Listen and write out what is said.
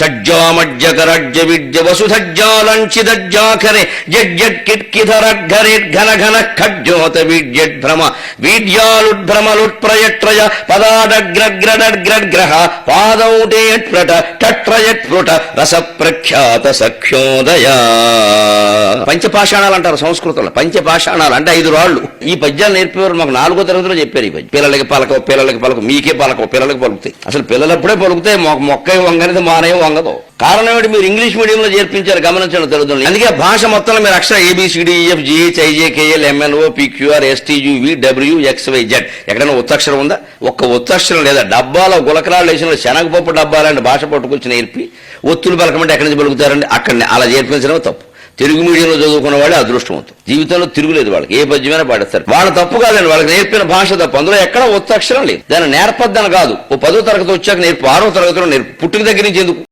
షడ్జామజ్జకరజ్జ విద్య వసుధజ్జాలంచిదజ్జాఖరే జడ్జట్కిట్కిధరఘరేఘన ఘన ఖడ్జోత విద్యద్భ్రమ వీడ్యాలుద్భ్రమలుత్ప్రయట్రయ పదాడగ్రగ్రడగ్రగ్రహ పాదౌటేట్ప్రట టట్రయట్ప్రుట రస ప్రఖ్యాత సఖ్యోదయ. పంచపాషాణాలు అంటారు సంస్కృతంలో. పంచపాషాణాలు అంటే 5 రాళ్లు. ఈ పద్యాలు నేర్పేవారు మాకు 4వ తరగతిలో చెప్పారు. ఈ పద్యం పిల్లలకి పలకవు, పిల్లలకి పలకవు, మీకే పలకవు, పిల్లలకి పలుకుతాయి. అసలు పిల్లలప్పుడే పలుకుతాయి, మొక్క వంగనిది మానే వంగదు. కారణం ఏమిటి? మీరు ఇంగ్లీష్ మీడియంలో చేర్పించారు, గమనించండి తెలుగుతుంది. అందుకే భాష మొత్తంలో మీరు అక్షర ABCDEF GH IJ KL MNO PQR STUV WXYZ ఎక్కడైనా ఒత్తక్షరం ఉందా? ఒక్క ఒత్తక్షరం లేదా. డబ్బాలో గులకరాలు వేసిన శనగపప్పు డబ్బాలంటే భాష పట్టుకొచ్చి నేర్పి ఒత్తులు పలకమంటే ఎక్కడి నుంచి పలుకుతారండి? అక్కడనే. అలా చేర్పించడమే తప్పు. తెలుగు మీడియంలో చదువుకున్న వాళ్ళే అదృష్టవంతులు. జీవితంలో తిరుగులేదు వాళ్ళకి, ఏ పద్యమైనా పాడేస్తారు. వాళ్ళ తప్పు కాదండి, వాళ్ళకి నేర్పిన భాష తప్పు. అందులో ఎక్కడ ఒత్తక్షరం లేదు. దాన్ని నేర్పద్దని కాదు, ఓ 10వ తరగతి వచ్చాక నేర్పు, 6వ తరగతిలో నేర్పు. పుట్టుక దగ్గర నుంచి ఎందుకు?